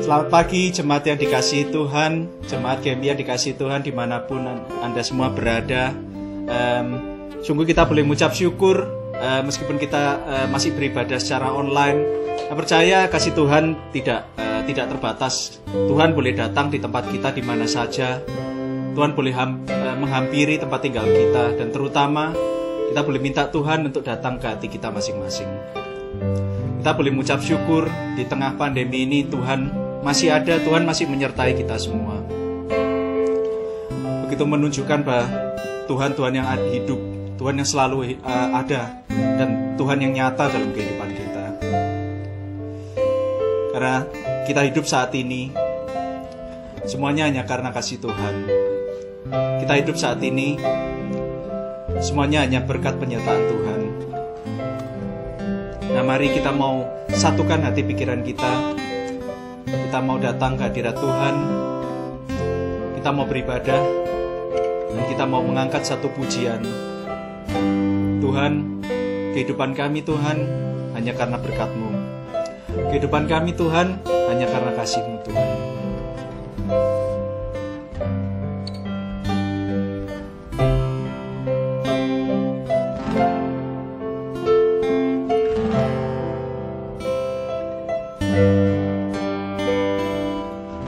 Selamat pagi jemaat yang dikasihi Tuhan, jemaat GMI yang dikasihi Tuhan dimanapun Anda semua berada. Sungguh kita boleh mengucap syukur meskipun kita masih beribadah secara online. Saya percaya kasih Tuhan tidak terbatas. Tuhan boleh datang di tempat kita di mana saja. Tuhan boleh menghampiri tempat tinggal kita, dan terutama kita boleh minta Tuhan untuk datang ke hati kita masing-masing. Kita boleh mengucap syukur di tengah pandemi ini Tuhan masih ada, Tuhan masih menyertai kita semua. Begitu menunjukkan bahwa Tuhan yang hidup, Tuhan yang selalu ada, dan Tuhan yang nyata dalam kehidupan kita. Karena kita hidup saat ini, semuanya hanya karena kasih Tuhan. Kita hidup saat ini, semuanya hanya berkat penyertaan Tuhan. Nah, mari kita mau satukan hati pikiran kita. Kita mau datang ke hadirat Tuhan. Kita mau beribadah, dan kita mau mengangkat satu pujian. Tuhan, kehidupan kami Tuhan hanya karena berkat-Mu. Kehidupan kami Tuhan hanya karena kasih-Mu Tuhan.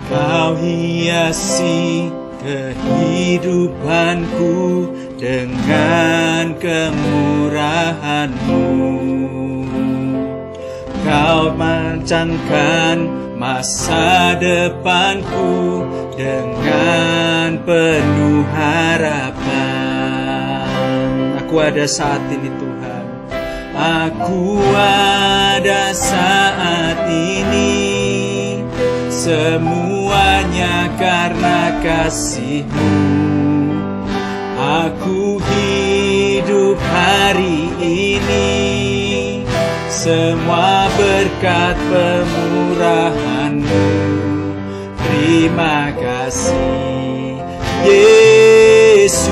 Kau hiasi kehidupanku dengan kemurahan-Mu. Kau mancangkan masa depanku dengan penuh harapan. Aku ada saat ini Tuhan. Aku ada saat ini. Semuanya karena kasih-Mu. Aku hidup hari ini, semua berkat pemurahan-Mu. Terima kasih Yesus,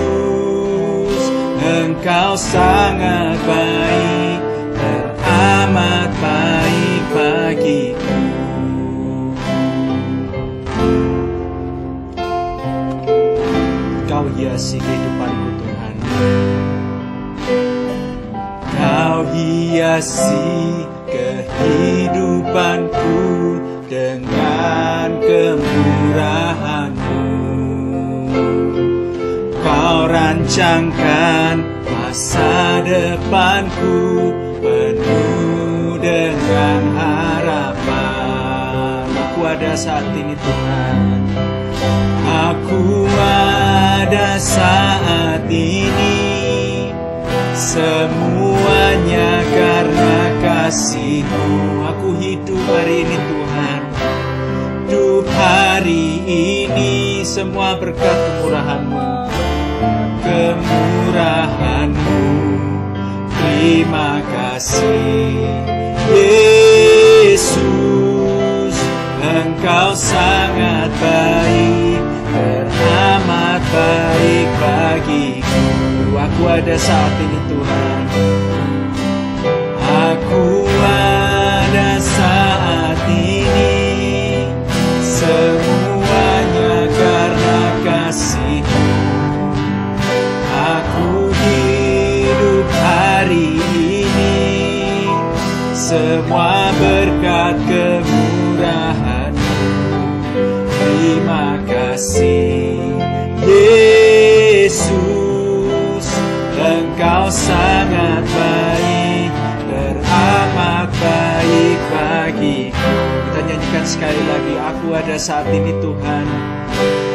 Engkau sangat baik, teramat baik bagiku. Kau hiasi kehidupanku Tuhan. Kau hiasi kehidupanku dengan kemurahan-Mu. Kau rancangkan masa depanku penuh dengan harapan. Aku ada saat ini Tuhan. Aku ada saat ini, semuanya karena kasih-Mu. Aku hidup hari ini Tuhan. Hidup hari ini semua berkat kemurahan-Mu. Kemurahan-Mu. Terima kasih Yesus, Engkau sangat baik, teramat baik bagiku. Aku ada saat ini Tuhan. Aku ada saat ini, semuanya karena kasih-Mu. Aku hidup hari ini, semua berkat kemurahan-Mu. Terima kasih Yesus, Engkau sangat baik, teramat baik bagiku. Kita nyanyikan sekali lagi. Aku ada saat ini Tuhan.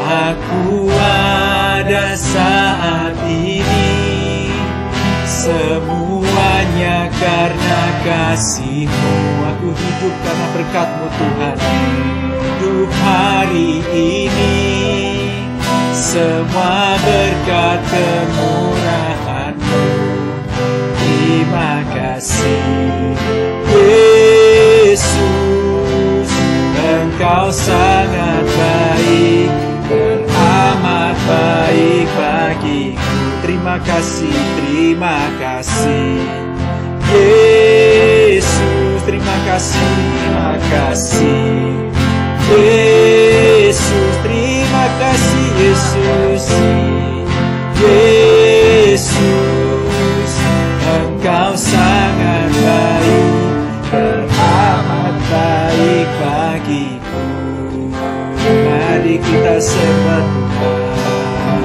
Aku ada saat ini, semuanya karena kasih-Mu. Aku hidup karena berkat-Mu Tuhan. Hidup hari ini, semua berkat kemurahan-Mu. Terima kasih Yesus, Engkau sangat baik, teramat baik bagiku. Terima kasih Yesus, terima kasih Yesus, terima kasih Yesus. Yesus, Engkau sangat baik, teramat baik bagiku. Mari kita sembah Tuhan.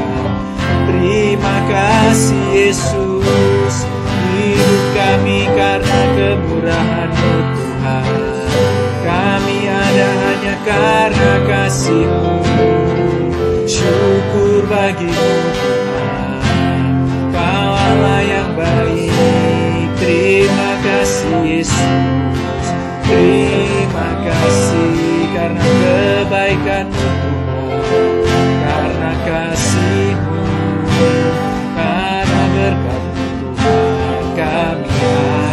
Terima kasih Yesus, hidup kami karena kemurahan-Mu Tuhan. Kami ada hanya karena kasih-Mu. Syukur bagimu Tuhan, Kau Allah yang baik. Terima kasih Yesus, terima kasih karena kebaikan-Mu Tuhan, karena kasih-Mu, karena berkat-Mu Tuhan. Kami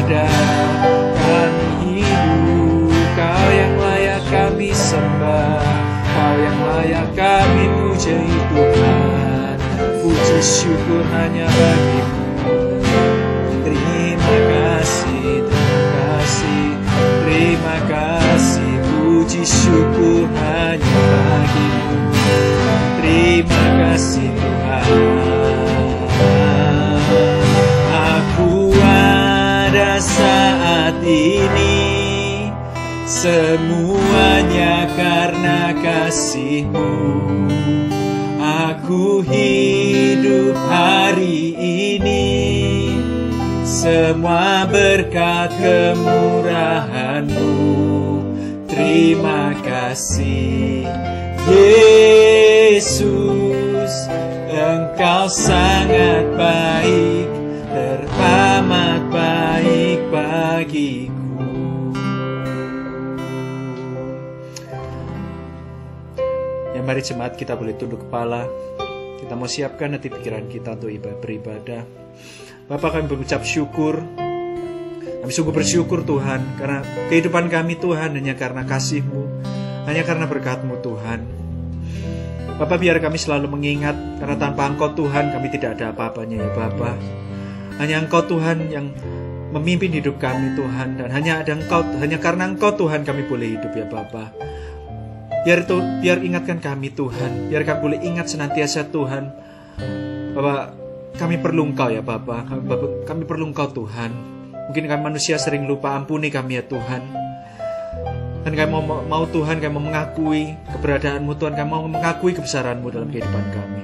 ada, kami hidup. Kau yang layak kami sembah, Kau yang layak kami puji Tuhan. Puji syukur hanya bagimu. Terima kasih, terima kasih, terima kasih. Puji syukur hanya bagimu. Terima kasih Tuhan. Aku ada saat ini, semuanya karena kasih-Mu. Aku hidup hari ini, semua berkat kemurahan-Mu. Terima kasih Yesus, Engkau sangat baik, teramat baik bagiku. Ya, mari jemaat kita boleh tunduk kepala. Kita mau siapkan hati pikiran kita untuk beribadah. Bapa, kami berucap syukur. Kami sungguh bersyukur Tuhan, karena kehidupan kami Tuhan hanya karena kasih-Mu, hanya karena berkat-Mu Tuhan. Bapa, biar kami selalu mengingat, karena tanpa Engkau Tuhan kami tidak ada apa-apanya ya Bapa. Hanya Engkau Tuhan yang memimpin hidup kami Tuhan, dan hanya karena Engkau Tuhan kami boleh hidup ya Bapa. Biar ingatkan kami Tuhan, biar kami boleh ingat senantiasa Tuhan, bahwa kami perlu Engkau ya Bapa. Kami perlu Engkau Tuhan. Mungkin kami manusia sering lupa, ampuni kami ya Tuhan. Dan kami mau Tuhan, kami mau mengakui keberadaan-Mu Tuhan, kami mau mengakui kebesaran-Mu dalam kehidupan kami.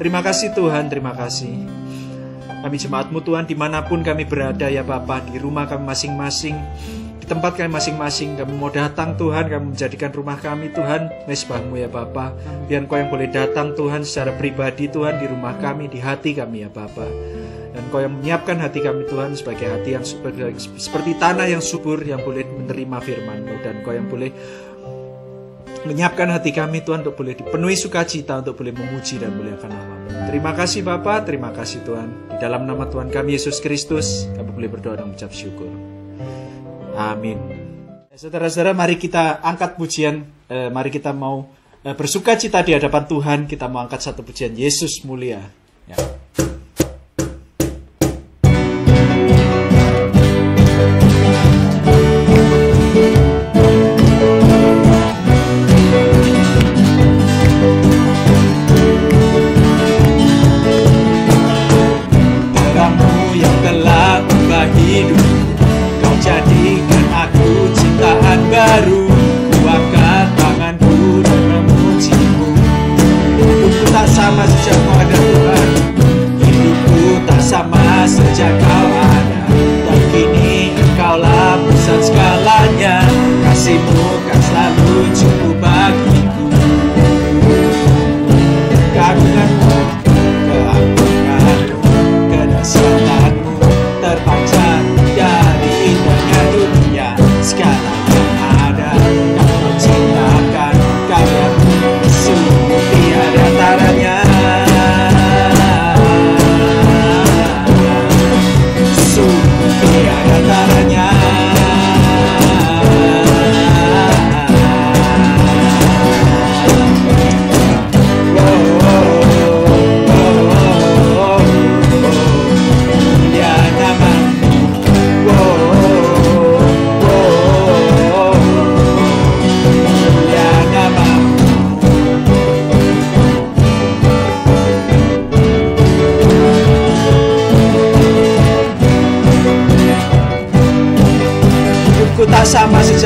Terima kasih Tuhan, terima kasih. Kami jemaat-Mu Tuhan, dimanapun kami berada ya Bapa, di rumah kami masing-masing, di tempat kami masing-masing, kami mau datang Tuhan, kami menjadikan rumah kami Tuhan mezbah-Mu ya Bapa. Biar Engkau yang boleh datang Tuhan secara pribadi Tuhan di rumah kami, di hati kami ya Bapa. Dan Engkau yang menyiapkan hati kami Tuhan sebagai hati yang seperti tanah yang subur, yang boleh menerima firman-Mu. Dan Engkau yang boleh menyiapkan hati kami Tuhan untuk boleh dipenuhi sukacita, untuk boleh memuji dan muliakan nama-Mu. Terima kasih Bapa, terima kasih Tuhan. Di dalam nama Tuhan kami Yesus Kristus, kami boleh berdoa dan mengucap syukur. Amin. Saudara-saudara, mari kita angkat pujian. Mari kita mau bersukacita di hadapan Tuhan. Kita mau angkat satu pujian, Yesus mulia. Ya. Terpancar dari indahnya dunia, segala yang ada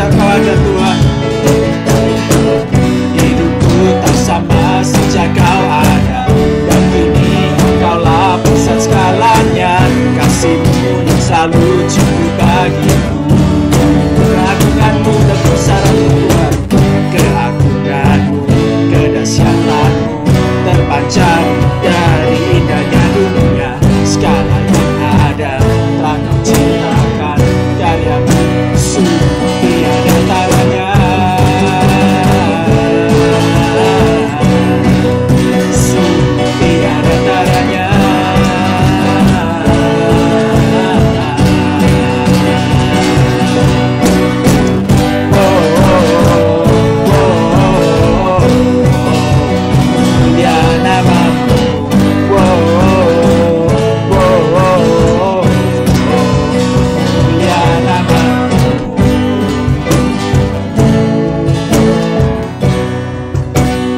sejak kau ada Tuhan. Hidupku tak sama sejak kau ada, dan kini Engkaulah pusat segalanya. Kasih-Mu yang selalu cukup bagiku. Keagungan-Mu dan kebesaran-Mu Tuhan, keagungan-Mu, kedahsyatan-Mu terpancar dari indahnya dunia. Segala yang ada telah Kau ciptakan, karya-Mu sungguh tiada taranya. Sungguh tiada taranya. Mulia nama-Mu. Mulia nama-Mu.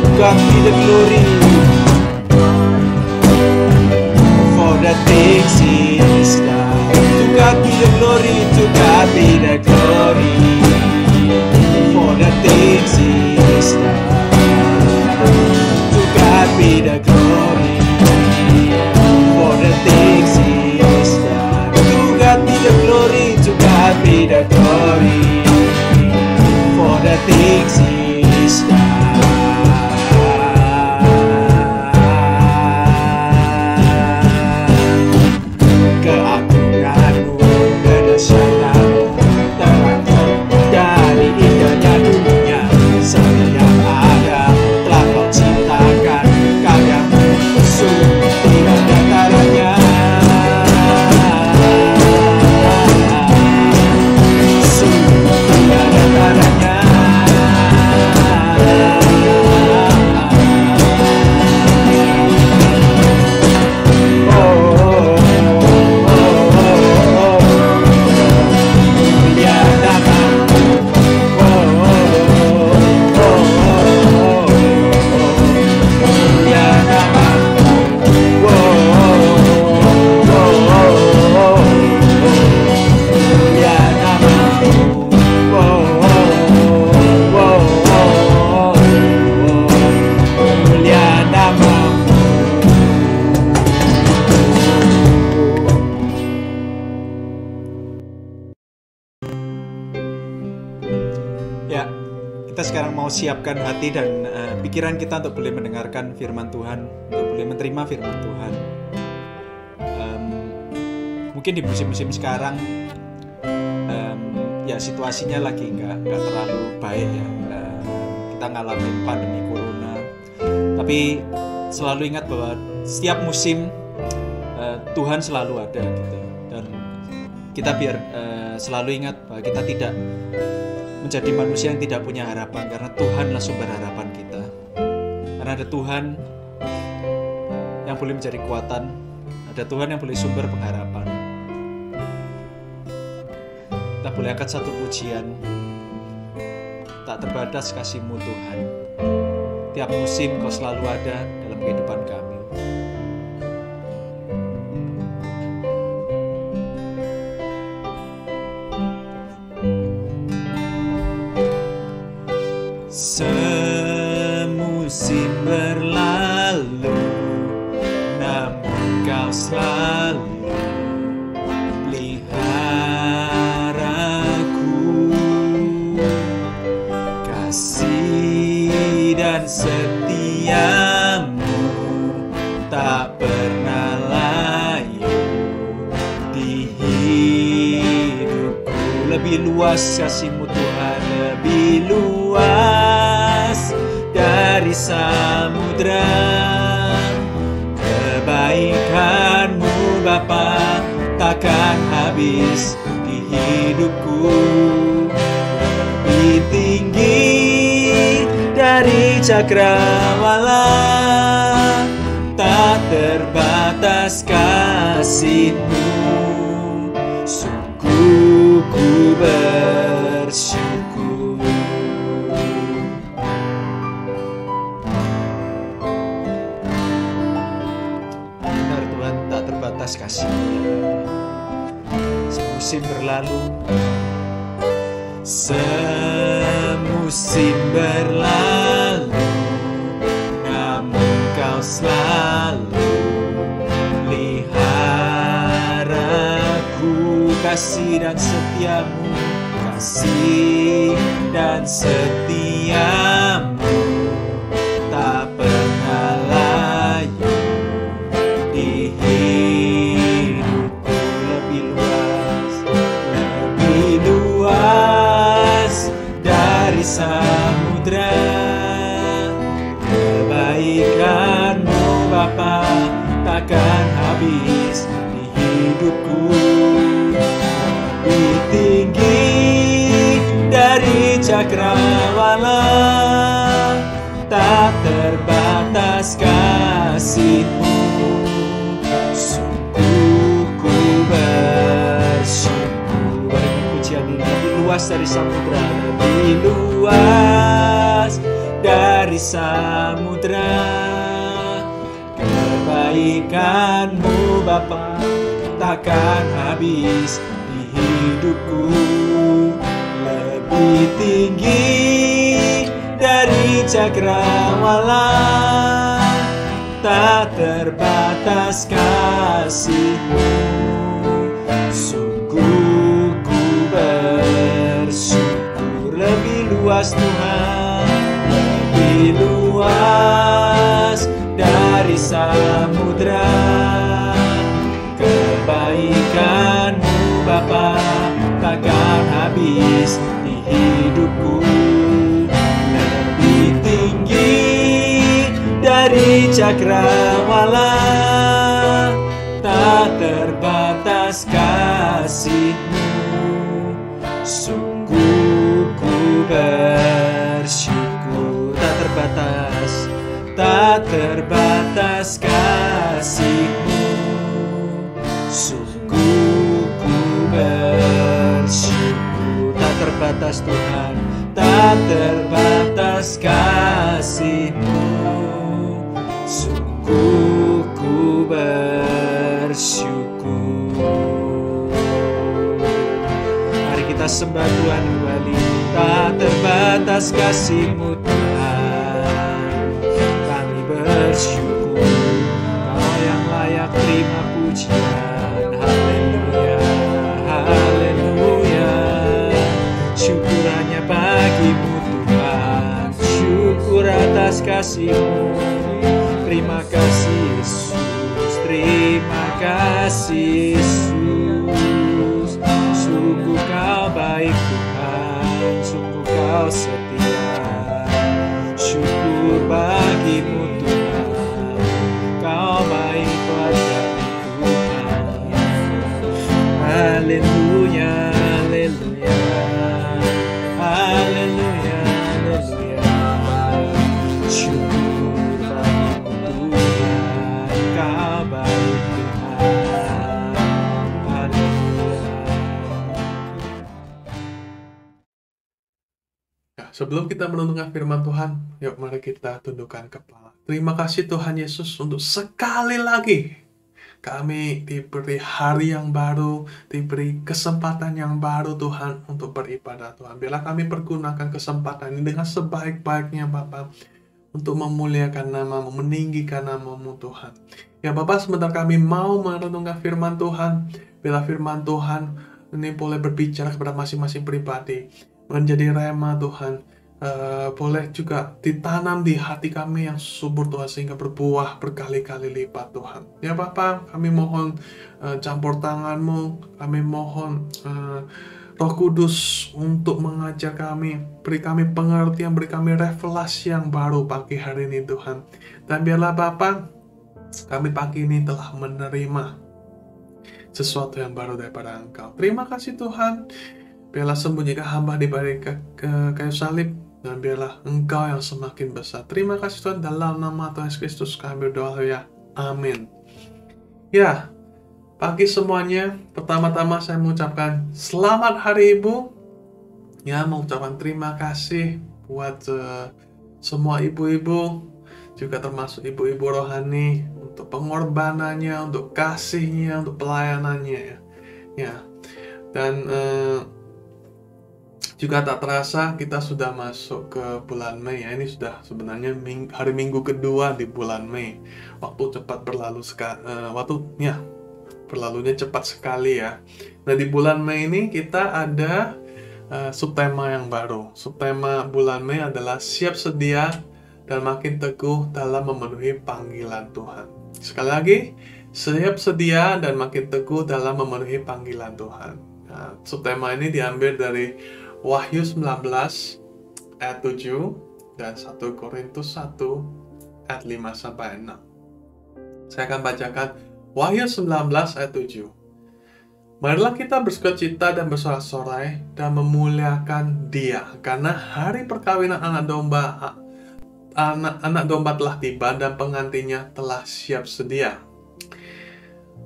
To God be the glory for the things He has done. To God be the glory, to God be the glory for the things He has done. To God be the glory for the things He has done. To God be the glory, to God be the glory for the things He has done. Keagungan-Mu, kedahsyatan-Mu terangkan dari indahnya dunia. Segala yang ada telah Kau ciptakan, karya-Mu sungguh tiada taranya. Sungguh tiada taranya. Mulia nama-Mu. Mulia nama-Mu. Mulia nama-Mu. Mulia nama-Mu. Ya, kita sekarang mau siapkan hati dan pikiran kita untuk boleh mendengarkan firman Tuhan, untuk boleh menerima firman Tuhan. Mungkin di musim-musim sekarang, ya situasinya lagi nggak terlalu baik ya. Kita ngalamin pandemi corona, tapi selalu ingat bahwa setiap musim Tuhan selalu ada gitu, dan kita biar selalu ingat bahwa kita tidak menjadi manusia yang tidak punya harapan, karena Tuhanlah sumber harapan kita. Karena ada Tuhan yang boleh menjadi kekuatan, ada Tuhan yang boleh sumber pengharapan. Kita boleh angkat satu pujian, tak terbatas kasih-Mu Tuhan. Tiap musim Kau selalu ada dalam kehidupan kami. Semusim berlalu, namun Kau selalu peliharaku. Kasih dan setia-Mu tak pernah layu di hidupku. Lebih luas kasih-Mu Tuhan, lebih luas dari samudra. Kebaikan-Mu Bapa takkan habis di hidupku. Lebih tinggi dari cakrawala, tak terbatas kasih-Mu. Sungguh ku bersyukur. Benar Tuhan, tak terbatas kasih-Mu. Semusim berlalu, musim berlalu, namun kau selalu peliharaku. Kasih dan setiamu, kasih dan setiamu tak pernah layu di hidupku. Lebih luas dari samudra, kebaikanmu Bapa takkan habis di hidupku. Lebih tinggi dari cakrawala, tak terbatas kasih-Mu. Sungguh ku bersyukur. Bagi pujian ini lebih luas dari samudra, lebih luas dari samudra. Kebaikan-Mu Bapa takkan habis di hidupku. Lebih tinggi dari cakrawala, tak terbatas kasih-Mu. Sungguh ku bersyukur. Lebih luas Tuhan, lebih luas dari samudra. Kebaikan-Mu Bapa takkan habis di hidupku. Lebih tinggi dari cakrawala, tak terbatas kasih-Mu. Sungguh ku bersyukur. Tak terbatas, tak terbatas kasih-Mu. Sungguh ku bersyukur. Tak terbatas Tuhan, tak terbatas kasih-Mu. Sungguh ku bersyukur. Mari kita sembah Tuhan kembali. Tak terbatas kasih-Mu Tuhan, kami bersyukur. Kau yang layak terima pujian. Haleluya, haleluya. Syukur hanya bagi-Mu Tuhan. Syukur atas kasih-Mu. Terima kasih Yesus, terima kasih Yesus. Sungguh Kau baik Tuhan, sungguh Kau setia. Syukur bagi-Mu Tuhan, Kau baik pada Tuhan. Haleluya, haleluya, haleluya, haleluya. Syukur bagi-Mu Tuhan, Kau baik Tuhan. Haleluya. Ya, sebelum kita merenungkan firman Tuhan, yuk mari kita tundukkan kepala. Terima kasih Tuhan Yesus untuk sekali lagi kami diberi hari yang baru, diberi kesempatan yang baru Tuhan untuk beribadah Tuhan. Biarlah kami pergunakan kesempatan ini dengan sebaik-baiknya Bapa, untuk memuliakan nama-Mu, meninggikan nama-Mu Tuhan. Ya Bapa, sebentar kami mau merenungkan firman Tuhan. Biarlah firman Tuhan ini boleh berbicara kepada masing-masing pribadi, menjadi rema Tuhan. Boleh juga ditanam di hati kami yang subur Tuhan, sehingga berbuah berkali-kali lipat Tuhan. Ya Bapa, kami mohon campur tangan-Mu, kami mohon Roh Kudus untuk mengajar kami, beri kami pengertian, beri kami revelasi yang baru pagi hari ini Tuhan. Dan biarlah Bapa, kami pagi ini telah menerima sesuatu yang baru daripada Engkau. Terima kasih Tuhan. Biarlah sembunyikan hamba di balik kayu salib, dan biarlah Engkau yang semakin besar. Terima kasih Tuhan, dalam nama Tuhan Yesus Kristus kami berdoa ya. Amin. Ya, pagi semuanya, pertama-tama saya mengucapkan selamat Hari Ibu. Ya, mengucapkan terima kasih buat semua ibu-ibu, juga termasuk ibu-ibu rohani, untuk pengorbanannya, untuk kasihnya, untuk pelayanannya ya. Dan Juga tak terasa kita sudah masuk ke bulan Mei ya. Ini sudah sebenarnya hari Minggu kedua di bulan Mei. Waktu cepat berlalu berlalunya cepat sekali ya. Nah, di bulan Mei ini kita ada subtema yang baru. Subtema bulan Mei adalah siap sedia dan makin teguh dalam memenuhi panggilan Tuhan. Sekali lagi, siap sedia dan makin teguh dalam memenuhi panggilan Tuhan. Nah, subtema ini diambil dari Wahyu 19 ayat 7 dan 1 Korintus 1 ayat 5-6. Saya akan bacakan Wahyu 19 ayat 7. Marilah kita bersukacita dan bersorak-sorai dan memuliakan Dia, karena hari perkawinan anak domba telah tiba dan pengantinnya telah siap sedia.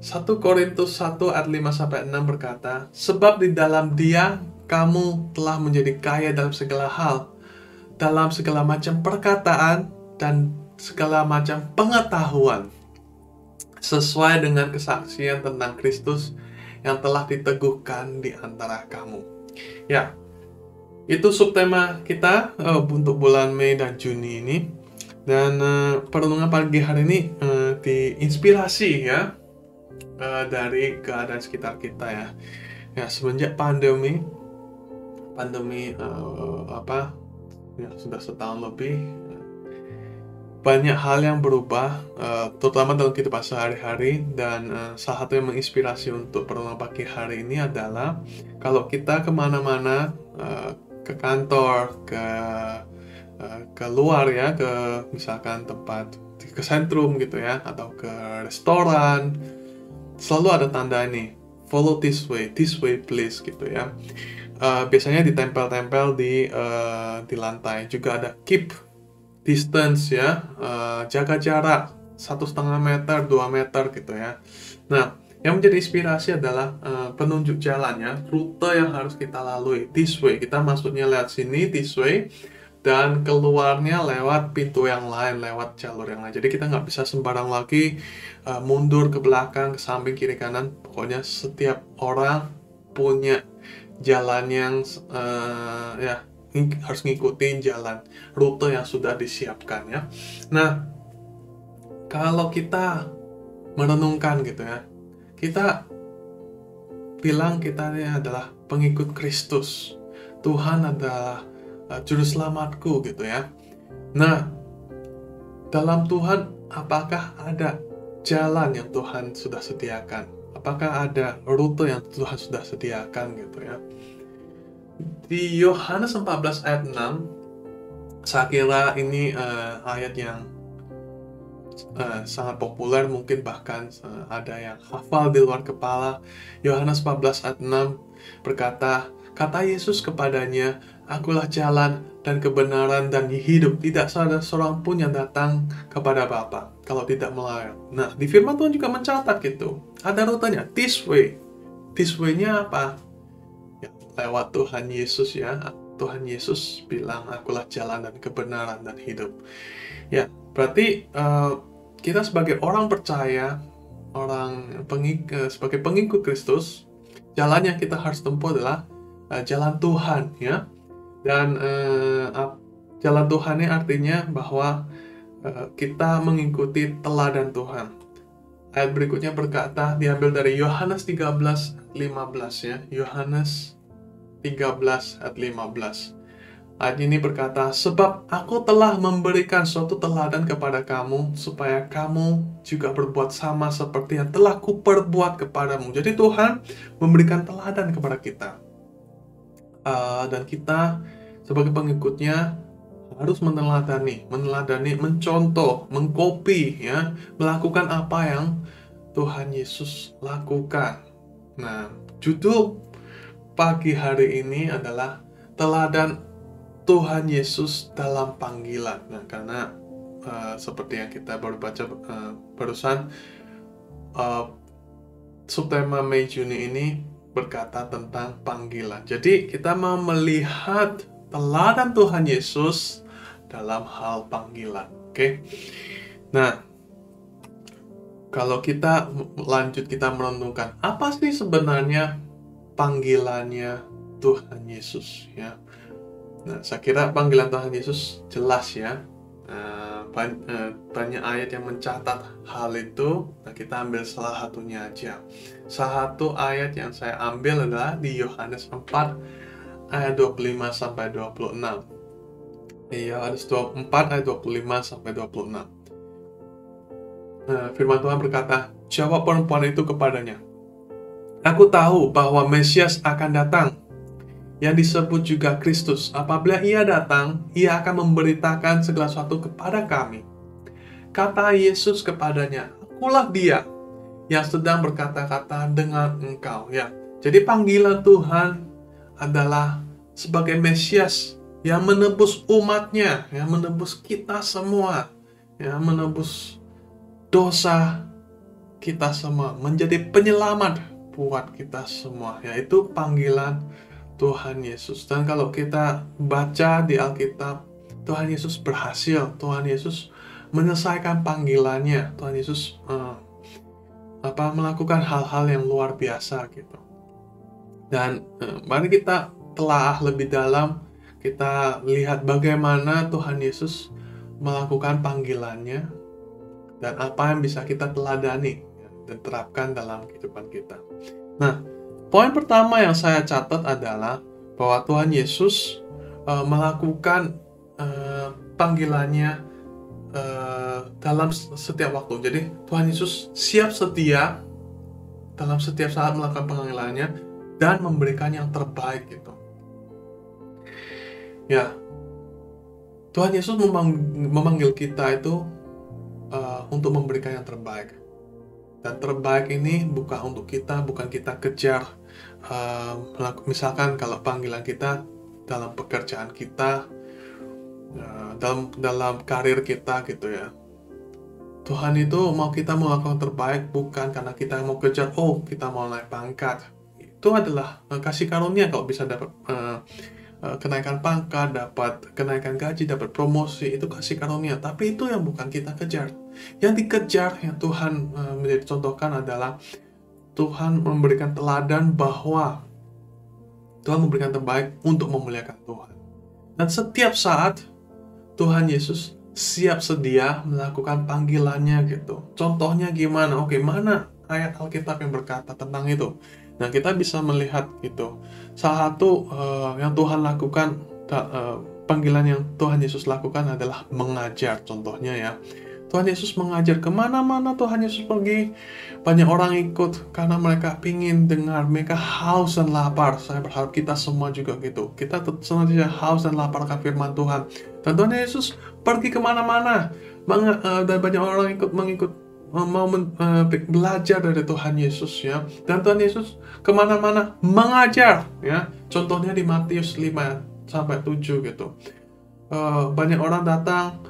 1 Korintus 1 ayat 5-6 berkata, sebab di dalam Dia kamu telah menjadi kaya dalam segala hal, dalam segala macam perkataan dan segala macam pengetahuan, sesuai dengan kesaksian tentang Kristus yang telah diteguhkan di antara kamu. Ya, itu subtema kita untuk bulan Mei dan Juni ini. Dan perenungan pagi hari ini diinspirasi ya dari keadaan sekitar kita ya. Ya, semenjak pandemi sudah setahun lebih, banyak hal yang berubah, terutama dalam kehidupan sehari-hari. Dan salah satu yang menginspirasi untuk perenungan pagi hari ini adalah kalau kita kemana-mana, ke kantor, ke luar ya, ke misalkan tempat ke sentrum gitu ya, atau ke restoran, selalu ada tanda ini, follow this way please gitu ya. Biasanya ditempel-tempel di lantai. Juga ada keep distance ya, jaga jarak 1,5 meter, 2 meter gitu ya. Nah, yang menjadi inspirasi adalah penunjuk jalannya, rute yang harus kita lalui, this way. Kita masuknya lewat sini, this way, dan keluarnya lewat pintu yang lain, lewat jalur yang lain. Jadi kita nggak bisa sembarang lagi mundur ke belakang, ke samping, kiri, kanan. Pokoknya setiap orang punya jalan yang harus ngikutin jalan rute yang sudah disiapkan ya. Nah, kalau kita merenungkan gitu ya, kita bilang kita ini adalah pengikut Kristus, Tuhan adalah juru selamatku gitu ya. Nah, dalam Tuhan apakah ada jalan yang Tuhan sudah sediakan? Apakah ada rute yang Tuhan sudah sediakan gitu ya? Di Yohanes 14 ayat 6, saya kira ini ayat yang sangat populer, mungkin bahkan ada yang hafal di luar kepala. Yohanes 14 ayat 6 berkata, kata Yesus kepadanya, akulah jalan dan kebenaran dan hidup. Tidak ada seorang pun yang datang kepada Bapa kalau tidak melalui. Nah, di firman Tuhan juga mencatat gitu. Ada rutenya, this way. This way-nya apa? Ya, lewat Tuhan Yesus ya. Tuhan Yesus bilang, akulah jalan dan kebenaran dan hidup. Ya, berarti kita sebagai orang percaya, sebagai pengikut Kristus, jalan yang kita harus tempuh adalah jalan Tuhan ya. Dan jalan Tuhan ini artinya bahwa kita mengikuti teladan Tuhan. Ayat berikutnya berkata, diambil dari Yohanes 13:15 ya. Yohanes 13 ayat 15. Ayat ini berkata, sebab aku telah memberikan suatu teladan kepada kamu, supaya kamu juga berbuat sama seperti yang telah kuperbuat kepadamu. Jadi Tuhan memberikan teladan kepada kita. Dan kita sebagai pengikutnya harus meneladani, mencontoh, mengcopy ya, melakukan apa yang Tuhan Yesus lakukan. Nah, judul pagi hari ini adalah teladan Tuhan Yesus dalam panggilan. Nah, karena seperti yang kita baru baca barusan, subtema Mei Juni ini berkata tentang panggilan. Jadi kita mau melihat teladan Tuhan Yesus dalam hal panggilan. Oke. Nah, kalau kita lanjut, kita merenungkan apa sih sebenarnya panggilannya Tuhan Yesus ya. Nah, saya kira panggilan Tuhan Yesus jelas ya. Banyak ayat yang mencatat hal itu. Nah, kita ambil salah satunya aja. Salah satu ayat yang saya ambil adalah di Yohanes 4 ayat 25 sampai 26. Di Yohanes 4 ayat 25 sampai 26. Firman Tuhan berkata, jawab perempuan itu kepadanya, "Aku tahu bahwa Mesias akan datang, yang disebut juga Kristus. Apabila ia datang, ia akan memberitakan segala sesuatu kepada kami." Kata Yesus kepadanya, "Akulah dia yang sedang berkata-kata dengan engkau." Ya, jadi panggilan Tuhan adalah sebagai Mesias yang menebus umatnya, yang menebus kita semua, yang menebus dosa kita semua, menjadi penyelamat buat kita semua. Yaitu panggilan Tuhan Yesus. Dan kalau kita baca di Alkitab, Tuhan Yesus berhasil, Tuhan Yesus menyelesaikan panggilannya, Tuhan Yesus melakukan hal-hal yang luar biasa gitu. Dan mari kita telah lebih dalam, kita lihat bagaimana Tuhan Yesus melakukan panggilannya dan apa yang bisa kita teladani dan terapkan dalam kehidupan kita. Nah, poin pertama yang saya catat adalah bahwa Tuhan Yesus melakukan panggilannya dalam setiap waktu. Jadi Tuhan Yesus siap sedia dalam setiap saat melakukan panggilannya dan memberikan yang terbaik gitu. Ya, Tuhan Yesus memanggil kita itu untuk memberikan yang terbaik. Dan terbaik ini bukan untuk kita, bukan kita kejar. Misalkan kalau panggilan kita dalam pekerjaan kita, dalam karir kita gitu ya. Tuhan itu mau kita melakukan terbaik bukan karena kita mau kejar, kita mau naik pangkat. Itu adalah kasih karunia kalau bisa dapat kenaikan pangkat, dapat kenaikan gaji, dapat promosi, itu kasih karunia. Tapi itu yang bukan kita kejar. Yang dikejar, yang Tuhan menjadi contohkan adalah Tuhan memberikan teladan bahwa Tuhan memberikan terbaik untuk memuliakan Tuhan. Dan setiap saat Tuhan Yesus siap sedia melakukan panggilannya gitu. Contohnya gimana? Oke, mana ayat Alkitab yang berkata tentang itu? Nah, kita bisa melihat gitu. Salah satu yang Tuhan lakukan, panggilan yang Tuhan Yesus lakukan adalah mengajar. Contohnya ya, Tuhan Yesus mengajar kemana-mana Tuhan Yesus pergi. Banyak orang ikut karena mereka ingin dengar, mereka haus dan lapar. Saya berharap kita semua juga gitu. Kita senantiasa haus dan lapar akan firman Tuhan. Dan Tuhan Yesus pergi kemana-mana. Dan banyak orang mau belajar dari Tuhan Yesus ya. Dan Tuhan Yesus kemana-mana mengajar ya. Contohnya di Matius 5-7 gitu. Banyak orang datang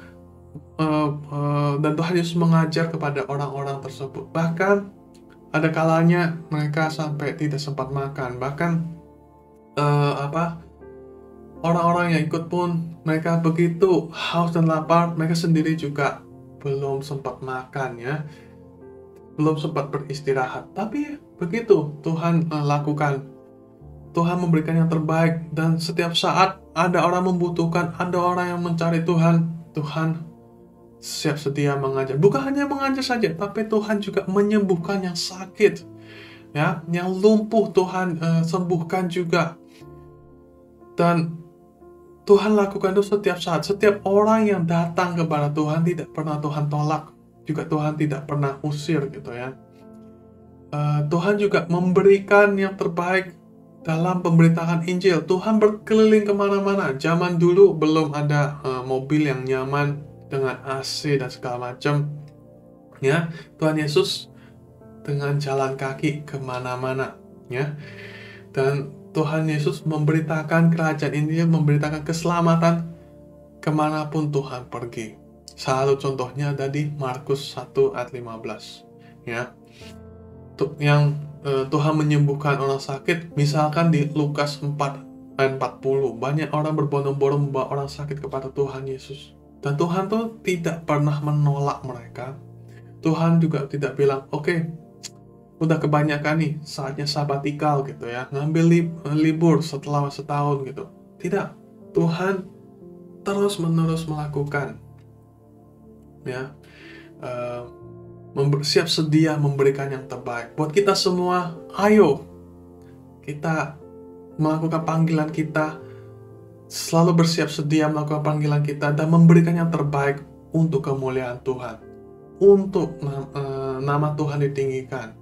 dan Tuhan Yesus mengajar kepada orang-orang tersebut. Bahkan ada kalanya mereka sampai tidak sempat makan. Bahkan orang-orang yang ikut pun mereka begitu haus dan lapar, mereka sendiri juga belum sempat makan ya, belum sempat beristirahat. Tapi begitu Tuhan lakukan, Tuhan memberikan yang terbaik. Dan setiap saat ada orang membutuhkan, ada orang yang mencari Tuhan, Tuhan siap sedia mengajar. Bukan hanya mengajar saja, tapi Tuhan juga menyembuhkan yang sakit ya, yang lumpuh Tuhan sembuhkan juga. Dan Tuhan lakukan itu setiap saat. Setiap orang yang datang kepada Tuhan tidak pernah Tuhan tolak. Juga Tuhan tidak pernah usir gitu ya. Tuhan juga memberikan yang terbaik dalam pemberitakan Injil. Tuhan berkeliling kemana-mana. Zaman dulu belum ada mobil yang nyaman dengan AC dan segala macam. Ya, Tuhan Yesus dengan jalan kaki kemana-mana. Ya, dan Tuhan Yesus memberitakan kerajaan Injil, memberitakan keselamatan kemanapun Tuhan pergi. Salah satu contohnya ada di Markus 1 ayat 15. Ya, yang Tuhan menyembuhkan orang sakit, misalkan di Lukas 4 ayat 40. Banyak orang berbondong-bondong membawa orang sakit kepada Tuhan Yesus. Dan Tuhan tuh tidak pernah menolak mereka. Tuhan juga tidak bilang, oke, udah kebanyakan nih, saatnya sabatikal gitu ya, ngambil libur setelah setahun gitu. Tidak, Tuhan terus menerus melakukan, ya, siap sedia memberikan yang terbaik buat kita semua. Ayo kita melakukan panggilan kita, selalu bersiap sedia melakukan panggilan kita dan memberikan yang terbaik untuk kemuliaan Tuhan, untuk nama Tuhan ditinggikan.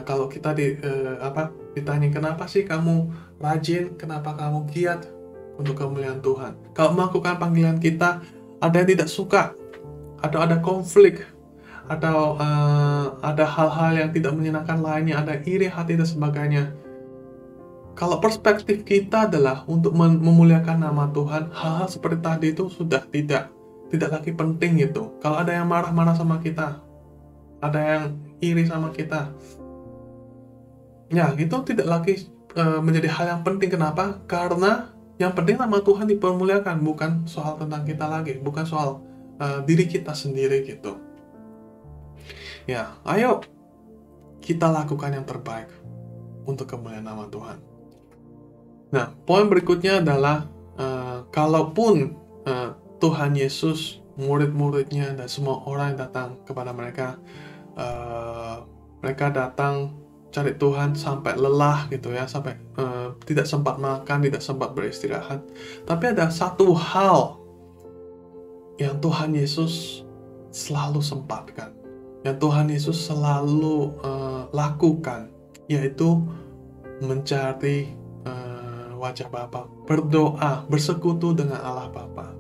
Kalau kita ditanya kenapa sih kamu rajin, kenapa kamu giat untuk kemuliaan Tuhan, kalau melakukan panggilan kita ada yang tidak suka, atau ada konflik, atau ada hal-hal yang tidak menyenangkan lainnya, ada iri hati dan sebagainya, kalau perspektif kita adalah untuk memuliakan nama Tuhan, hal-hal seperti tadi itu sudah tidak lagi penting gitu. Kalau ada yang marah-marah sama kita, ada yang iri sama kita, ya itu tidak lagi menjadi hal yang penting. Kenapa? Karena yang penting nama Tuhan dipermuliakan, bukan soal tentang kita lagi, bukan soal diri kita sendiri gitu. Ya, ayo kita lakukan yang terbaik untuk kemuliaan nama Tuhan. Nah, poin berikutnya adalah kalaupun Tuhan Yesus, murid-muridnya, dan semua orang yang datang kepada mereka, mereka datang cari Tuhan sampai lelah gitu ya, sampai tidak sempat makan, tidak sempat beristirahat. Tapi ada satu hal yang Tuhan Yesus selalu sempatkan, yang Tuhan Yesus selalu lakukan, yaitu mencari wajah Bapa, berdoa, bersekutu dengan Allah Bapa.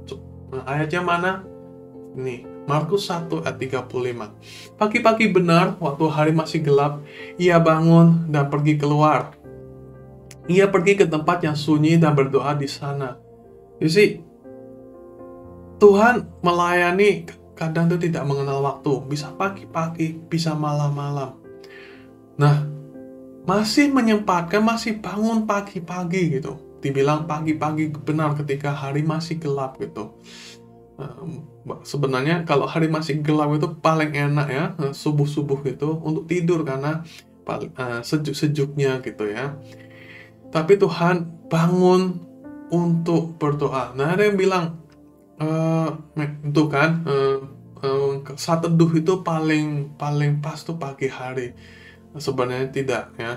Nah, ayatnya mana? Nih, Markus 1 ayat 35. Pagi-pagi benar, waktu hari masih gelap, ia bangun dan pergi keluar. Ia pergi ke tempat yang sunyi dan berdoa di sana. You see, Tuhan melayani kadang itu tidak mengenal waktu. Bisa pagi-pagi, bisa malam-malam. Nah, masih menyempatkan, masih bangun pagi-pagi gitu. Dibilang pagi-pagi benar ketika hari masih gelap gitu. Sebenarnya kalau hari masih gelap itu paling enak ya, subuh-subuh gitu untuk tidur karena sejuk-sejuknya gitu ya. Tapi Tuhan bangun untuk berdoa. Nah, ada yang bilang itu kan saat teduh itu paling pas tuh pagi hari. Sebenarnya tidak ya.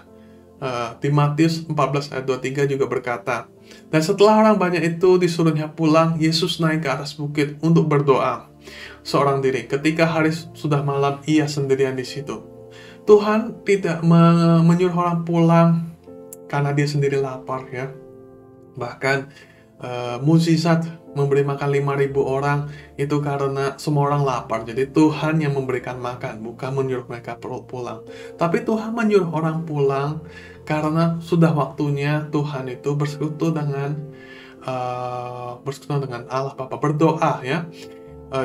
Di Matius 14 ayat 23 juga berkata, dan setelah orang banyak itu disuruhnya pulang, Yesus naik ke atas bukit untuk berdoa seorang diri. Ketika hari sudah malam, ia sendirian di situ. Tuhan tidak menyuruh orang pulang karena dia sendiri lapar ya. Bahkan mukjizat memberi makan 5.000 orang itu karena semua orang lapar. Jadi Tuhan yang memberikan makan, bukan menyuruh mereka pulang. Tapi Tuhan menyuruh orang pulang karena sudah waktunya Tuhan itu bersekutu dengan Allah Bapa, berdoa ya.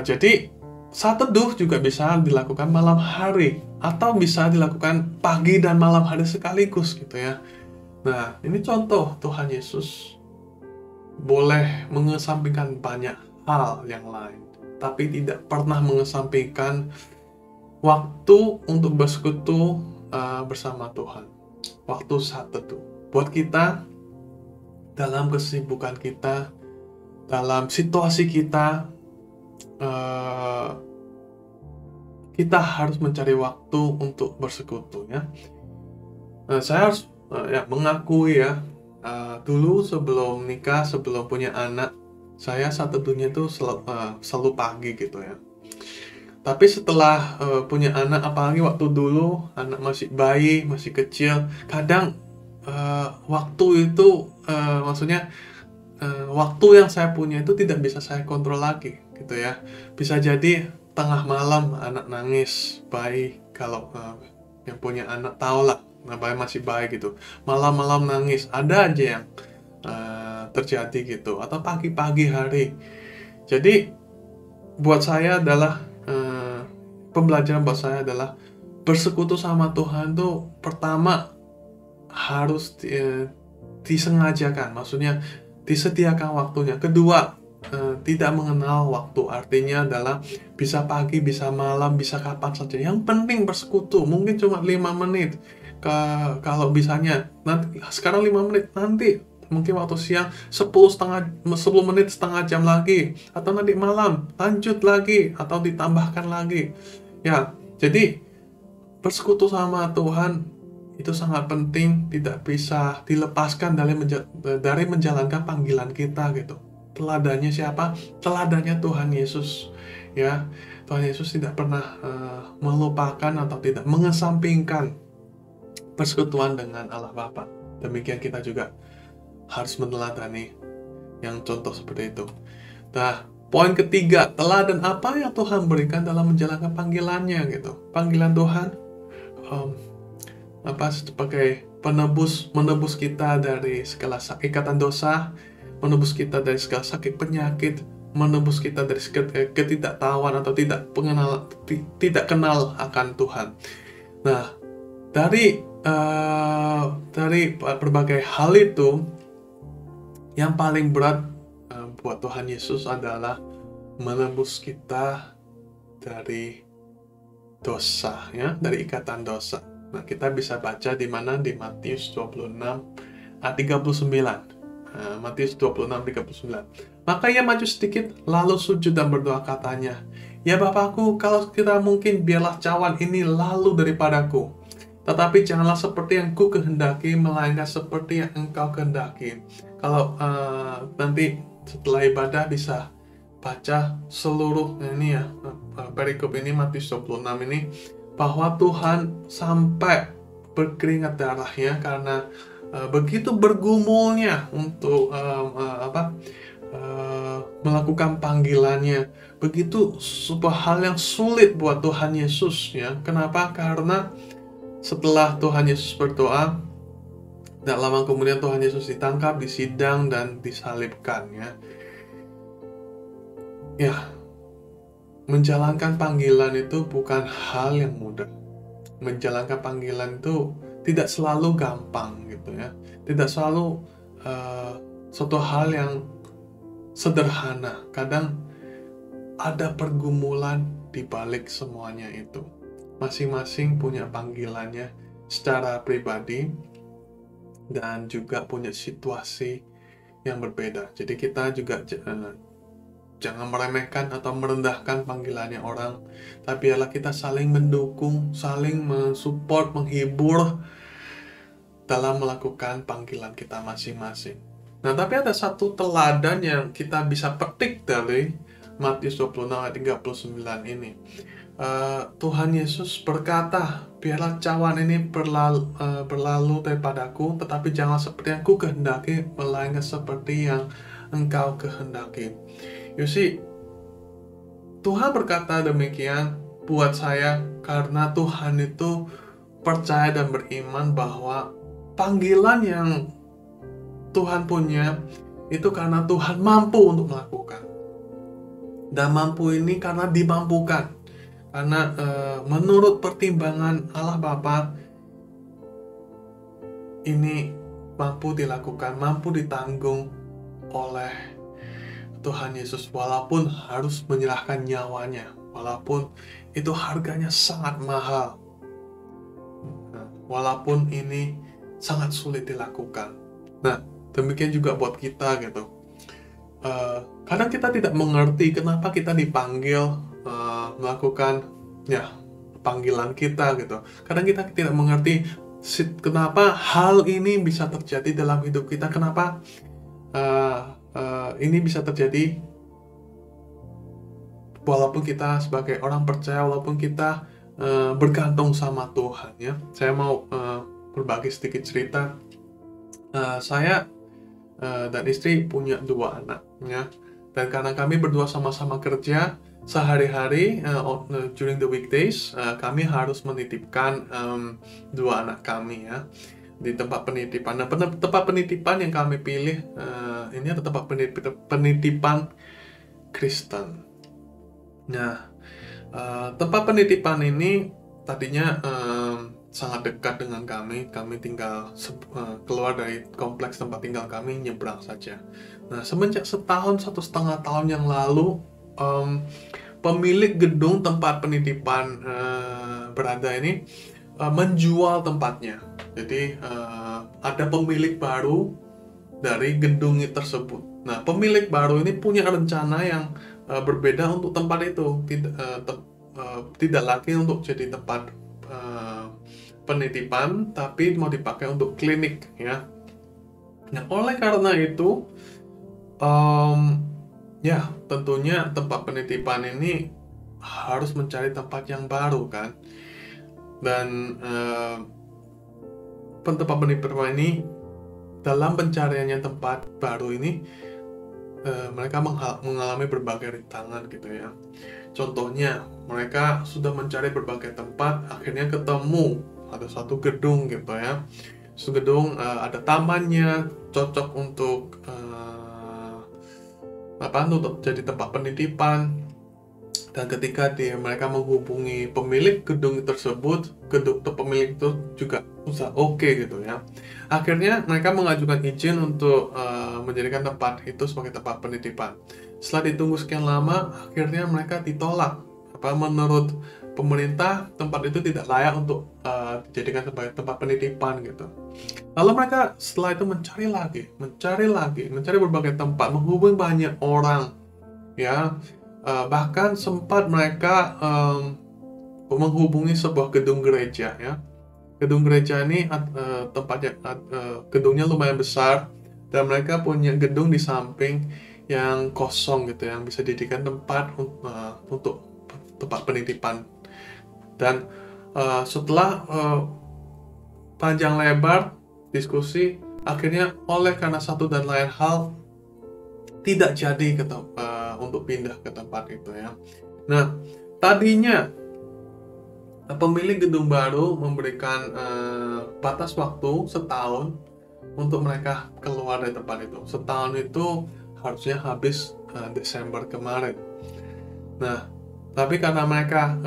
Jadi saat teduh juga bisa dilakukan malam hari, atau bisa dilakukan pagi dan malam hari sekaligus gitu ya. Nah, ini contoh Tuhan Yesus boleh mengesampingkan banyak hal yang lain, tapi tidak pernah mengesampingkan waktu untuk bersekutu bersama Tuhan, waktu saat teduh. Buat kita, dalam kesibukan kita, dalam situasi kita, kita harus mencari waktu untuk bersekutu ya. Saya harus mengakui ya, dulu sebelum nikah, sebelum punya anak, saya saat teduhnya itu selalu pagi gitu ya. Tapi setelah punya anak, apalagi waktu dulu anak masih bayi, masih kecil, kadang waktu itu maksudnya waktu yang saya punya itu tidak bisa saya kontrol lagi gitu ya. Bisa jadi tengah malam anak nangis, bayi, kalau yang punya anak tahu lah, bayi masih bayi gitu, malam-malam nangis, ada aja yang terjadi gitu, atau pagi-pagi hari. Jadi buat saya adalah pembelajaran buat saya adalah bersekutu sama Tuhan tuh pertama harus disengajakan, maksudnya disediakan waktunya. Kedua, tidak mengenal waktu, artinya adalah bisa pagi, bisa malam, bisa kapan saja. Yang penting bersekutu, mungkin cuma 5 menit. Kalau bisanya nanti sekarang 5 menit, nanti mungkin waktu siang 10 menit setengah jam lagi, atau nanti malam lanjut lagi, atau ditambahkan lagi. Ya, jadi bersekutu sama Tuhan itu sangat penting, tidak bisa dilepaskan dari menjalankan panggilan kita gitu. Teladannya siapa? Teladannya Tuhan Yesus. Ya, Tuhan Yesus tidak pernah melupakan atau tidak mengesampingkan persekutuan dengan Allah Bapa. Demikian kita juga harus meneladani yang contoh seperti itu. Nah, poin ketiga, teladan apa yang Tuhan berikan dalam menjalankan panggilannya gitu. Panggilan Tuhan sebagai menebus kita dari segala ikatan dosa, menebus kita dari segala sakit penyakit, menebus kita dari ketidaktahuan atau tidak kenal akan Tuhan. Nah, dari berbagai hal itu, yang paling berat buat Tuhan Yesus adalah menebus kita dari dosa, ya, dari ikatan dosa. Nah, kita bisa baca di mana? Di Matius 26 ayat 39. Matius 26 39. Maka ia maju sedikit, lalu sujud dan berdoa, katanya, "Ya Bapakku, kalau kira mungkin, biarlah cawan ini lalu daripadaku. Tetapi janganlah seperti yang ku kehendaki, melainkan seperti yang Engkau kehendaki." Kalau nanti setelah ibadah bisa baca seluruh ini ya, perikop ini, Matius 26 ini, bahwa Tuhan sampai berkeringat darah ya, karena begitu bergumulnya untuk melakukan panggilannya. Begitu sebuah hal yang sulit buat Tuhan Yesus ya. Kenapa? Karena setelah Tuhan Yesus berdoa, tidak lama kemudian Tuhan Yesus ditangkap, disidang, dan disalibkan ya. Ya, menjalankan panggilan itu bukan hal yang mudah. Menjalankan panggilan itu tidak selalu gampang gitu ya. Tidak selalu suatu hal yang sederhana. Kadang ada pergumulan di balik semuanya itu. Masing-masing punya panggilannya secara pribadi dan juga punya situasi yang berbeda. Jadi kita juga jangan meremehkan atau merendahkan panggilannya orang, tapi biarlah kita saling mendukung, saling mensupport, menghibur dalam melakukan panggilan kita masing-masing. Nah, tapi ada satu teladan yang kita bisa petik dari Matius 26 ayat 39 ini. Tuhan Yesus berkata, "Biarlah cawan ini berlalu daripadaku, tetapi jangan seperti yang ku kehendaki, melainkan seperti yang Engkau kehendaki." You see, Tuhan berkata demikian buat saya karena Tuhan itu percaya dan beriman bahwa panggilan yang Tuhan punya itu karena Tuhan mampu untuk melakukan. Dan mampu ini karena dimampukan. Karena menurut pertimbangan Allah Bapa, ini mampu dilakukan, mampu ditanggung oleh Tuhan Yesus, walaupun harus menyerahkan nyawanya, walaupun itu harganya sangat mahal, walaupun ini sangat sulit dilakukan. Nah, demikian juga buat kita gitu. Kadang kita tidak mengerti kenapa kita dipanggil melakukan ya panggilan kita gitu. Kadang kita tidak mengerti kenapa hal ini bisa terjadi dalam hidup kita, kenapa ini bisa terjadi walaupun kita sebagai orang percaya, walaupun kita bergantung sama Tuhan ya. Saya mau berbagi sedikit cerita. Saya dan istri punya 2 anak ya. Dan karena kami berdua sama-sama kerja sehari-hari during the weekdays, kami harus menitipkan 2 anak kami ya di tempat penitipan. Nah, tempat penitipan yang kami pilih ini adalah tempat penitipan Kristen. Nah, tempat penitipan ini tadinya sangat dekat dengan kami. Kami tinggal keluar dari kompleks tempat tinggal kami, nyebrang saja. Nah, semenjak 1,5 tahun yang lalu, pemilik gedung tempat penitipan berada ini menjual tempatnya. Jadi ada pemilik baru dari gedung tersebut. Nah, pemilik baru ini punya rencana yang berbeda untuk tempat itu, tidak lagi untuk jadi tempat penitipan, tapi mau dipakai untuk klinik, ya. Nah, oleh karena itu, ya tentunya tempat penitipan ini harus mencari tempat yang baru, kan. Dan tempat penitipan ini, dalam pencariannya tempat baru ini, mereka mengalami berbagai rintangan gitu ya. Contohnya, mereka sudah mencari berbagai tempat, akhirnya ketemu ada satu gedung gitu ya. Satu gedung ada tamannya, cocok untuk untuk jadi tempat penitipan. Dan ketika mereka menghubungi pemilik gedung tersebut, pemilik itu juga usaha oke gitu ya. Akhirnya mereka mengajukan izin untuk menjadikan tempat itu sebagai tempat penitipan. Setelah ditunggu sekian lama, akhirnya mereka ditolak. Menurut pemerintah, tempat itu tidak layak untuk dijadikan sebagai tempat penitipan gitu. Lalu mereka setelah itu mencari berbagai tempat, menghubungi banyak orang, ya. Bahkan sempat mereka menghubungi sebuah gedung gereja, ya. Gedung gereja ini tempatnya gedungnya lumayan besar, dan mereka punya gedung di samping yang kosong gitu, yang bisa dijadikan tempat untuk tempat penitipan. Dan setelah panjang lebar diskusi, akhirnya karena satu dan lain hal tidak jadi untuk pindah ke tempat itu, ya. Nah, tadinya pemilik gedung baru memberikan batas waktu setahun untuk mereka keluar dari tempat itu. Setahun itu harusnya habis Desember kemarin. Nah, tapi karena mereka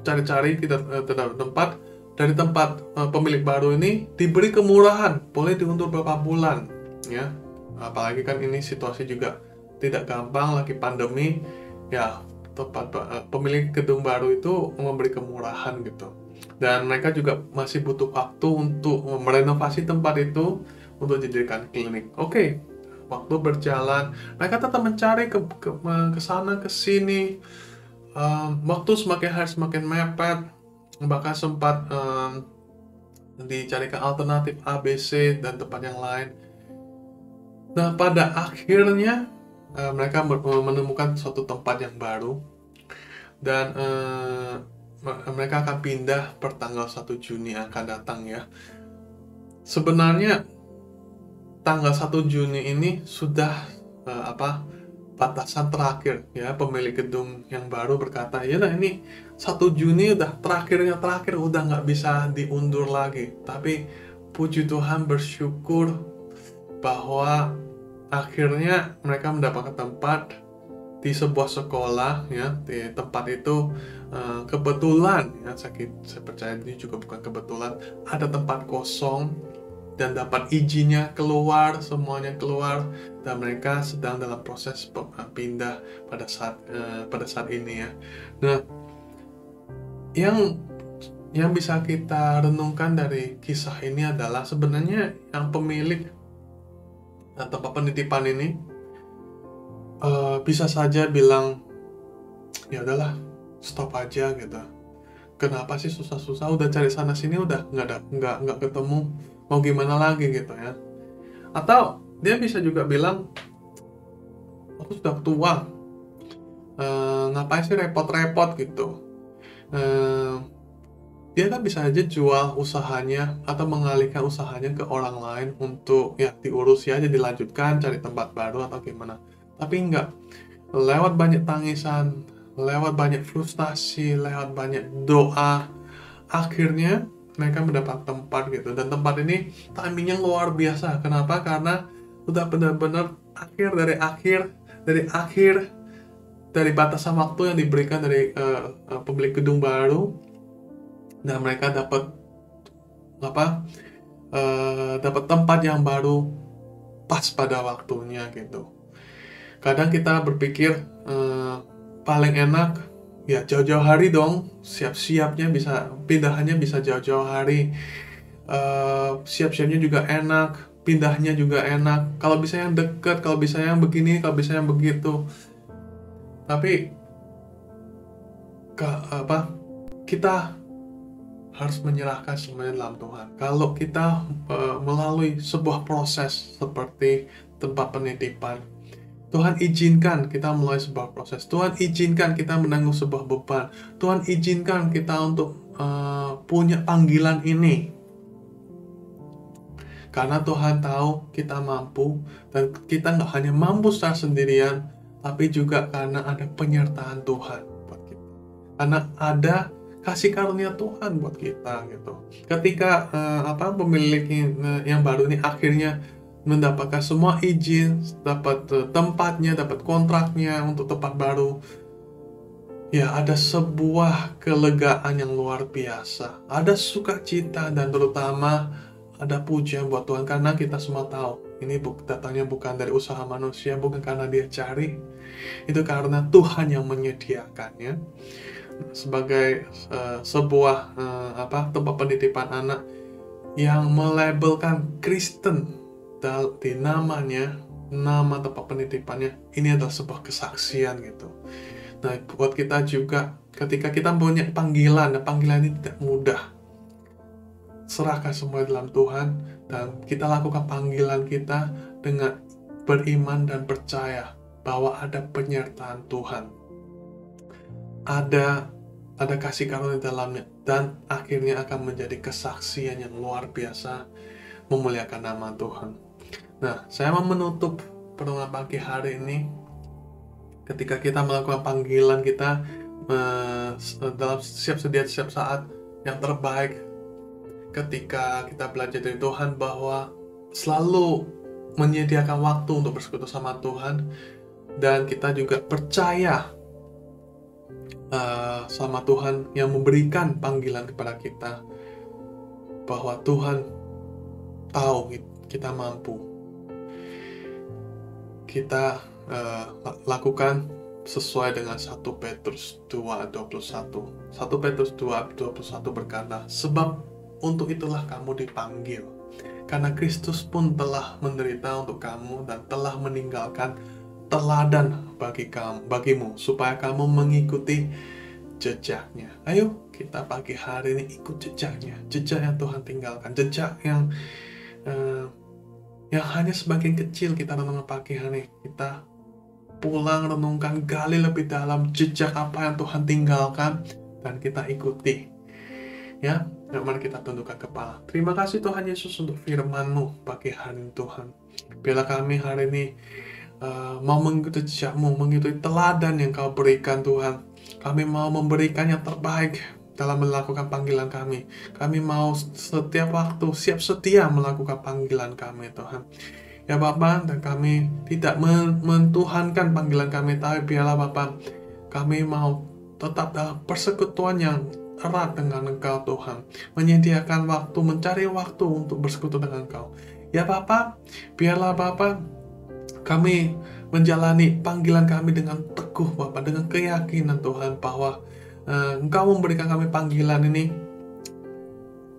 cari-cari tidak tempat, dari tempat pemilik baru ini diberi kemurahan, boleh diundur beberapa bulan, ya. Apalagi kan ini situasi juga tidak gampang, lagi pandemi, ya. Pemilik gedung baru itu memberi kemurahan gitu, dan mereka juga masih butuh waktu untuk merenovasi tempat itu untuk dijadikan klinik. Oke. Waktu berjalan, mereka tetap mencari ke sana ke sini. Waktu semakin hari semakin mepet, bahkan sempat dicarikan alternatif A, B, C dan tempat yang lain. Nah, pada akhirnya mereka menemukan suatu tempat yang baru, dan mereka akan pindah per tanggal 1 Juni yang akan datang, ya. Sebenarnya tanggal 1 Juni ini sudah batasan terakhir, ya. Pemilik gedung yang baru berkata, ya, nah ini 1 Juni udah terakhir, udah nggak bisa diundur lagi. Tapi puji Tuhan, bersyukur bahwa akhirnya mereka mendapatkan tempat di sebuah sekolah, ya. Di tempat itu kebetulan, ya, saya percaya ini juga bukan kebetulan, ada tempat kosong dan dapat izinnya keluar, semuanya keluar, dan mereka sedang dalam proses pindah pada saat ini, ya. Nah, yang bisa kita renungkan dari kisah ini adalah sebenarnya yang pemilik tempat penitipan ini bisa saja bilang, ya udahlah, stop aja gitu. Kenapa sih susah-susah, udah cari sana sini udah nggak ketemu, mau gimana lagi gitu, ya. Atau dia bisa juga bilang, aku sudah tua, ngapain sih repot-repot gitu. Dia kan bisa aja jual usahanya atau mengalihkan usahanya ke orang lain untuk, ya, diurus aja, dilanjutkan, cari tempat baru atau gimana. Tapi enggak, lewat banyak tangisan, lewat banyak frustasi, lewat banyak doa, akhirnya mereka mendapat tempat gitu. Dan tempat ini timingnya luar biasa. Kenapa? Karena udah benar-benar dari batasan waktu yang diberikan dari pemilik gedung baru. Dan mereka dapat tempat yang baru pas pada waktunya gitu. Kadang kita berpikir paling enak, ya jauh-jauh hari dong, siap-siapnya bisa, pindahannya bisa jauh-jauh hari, siap-siapnya juga enak, pindahnya juga enak. Kalau bisa yang dekat, kalau bisa yang begini, kalau bisa yang begitu. Tapi kita harus menyerahkan semuanya dalam Tuhan. Kalau kita melalui sebuah proses seperti tempat penitipan, Tuhan izinkan kita melalui sebuah proses. Tuhan izinkan kita menanggung sebuah beban. Tuhan izinkan kita untuk punya panggilan ini. Karena Tuhan tahu kita mampu, dan kita nggak hanya mampu secara sendirian, tapi juga karena ada penyertaan Tuhan buat kita. Karena ada kasih karunia Tuhan buat kita gitu. Ketika pemilik yang baru ini akhirnya mendapatkan semua izin, dapat tempatnya, dapat kontraknya untuk tempat baru, ya ada sebuah kelegaan yang luar biasa. Ada sukacita dan terutama ada pujian buat Tuhan, karena kita semua tahu ini datangnya bukan dari usaha manusia, bukan karena dia cari, itu karena Tuhan yang menyediakannya sebagai sebuah tempat penitipan anak yang melabelkan Kristen di namanya, nama tempat penitipannya. Ini adalah sebuah kesaksian gitu. Nah, buat kita juga ketika kita punya panggilan, dan panggilan ini tidak mudah, serahkan semua dalam Tuhan, dan kita lakukan panggilan kita dengan beriman dan percaya bahwa ada penyertaan Tuhan, ada kasih karunia dalamnya, dan akhirnya akan menjadi kesaksian yang luar biasa memuliakan nama Tuhan. Nah, saya mau menutup pertemuan pagi hari ini ketika kita melakukan panggilan kita dalam siap sedia setiap saat yang terbaik. Ketika kita belajar dari Tuhan bahwa selalu menyediakan waktu untuk bersekutu sama Tuhan, dan kita juga percaya sama Tuhan yang memberikan panggilan kepada kita, bahwa Tuhan tahu kita mampu. Kita lakukan sesuai dengan 1 Petrus 2:21. 1 Petrus 2:21 berkata, sebab untuk itulah kamu dipanggil, karena Kristus pun telah menderita untuk kamu dan telah meninggalkan teladan bagimu, supaya kamu mengikuti jejaknya. Ayo kita pagi hari ini ikut jejaknya, jejak yang Tuhan tinggalkan, jejak yang hanya sebagian kecil kita renungkan pagi hari. Kita pulang, renungkan, gali lebih dalam jejak apa yang Tuhan tinggalkan, dan kita ikuti. Ya, mari kita tundukkan kepala. Terima kasih Tuhan Yesus untuk firman-Mu pagi hari ini Tuhan. Biarlah kami hari ini mau mengikuti jejak-Mu, mengikuti teladan yang Kau berikan Tuhan. Kami mau memberikan yang terbaik dalam melakukan panggilan kami. Kami mau setiap waktu siap setia melakukan panggilan kami Tuhan. Ya Bapa, dan kami tidak mentuhankan panggilan kami, tapi biarlah Bapa, kami mau tetap dalam persekutuan yang erat dengan Engkau Tuhan, menyediakan waktu, mencari waktu untuk bersekutu dengan Engkau. Ya Bapa, biarlah Bapa, kami menjalani panggilan kami dengan teguh Bapa, dengan keyakinan Tuhan bahwa Engkau memberikan kami panggilan ini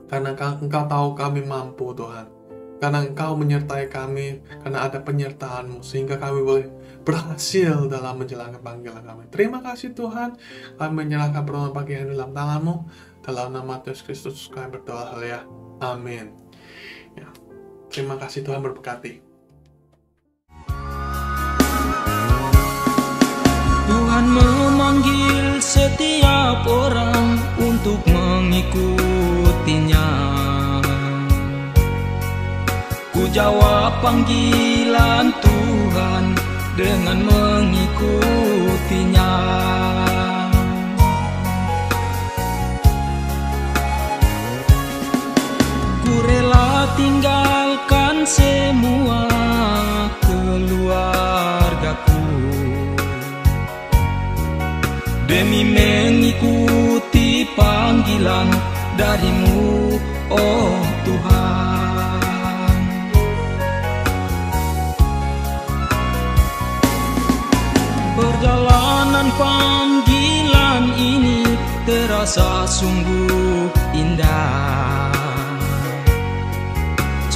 karena Engkau tahu kami mampu Tuhan, karena Engkau menyertai kami, karena ada penyertaan-Mu sehingga kami boleh berhasil dalam menjalankan panggilan kami. Terima kasih Tuhan, kami menyerahkan permohonan pagi hari dalam tangan-Mu, dalam nama Yesus Kristus kami berdoa, haleluya, amin. Ya, terima kasih Tuhan, berberkati. Tuhan memanggil setiap orang untuk mengikutinya. Ku jawab panggilan Tuhan dengan mengikutinya. Ku rela tinggalkan semua keluargaku demi mengikuti panggilan dari-Mu, oh Tuhan. Perjalanan panggilan ini terasa sungguh indah.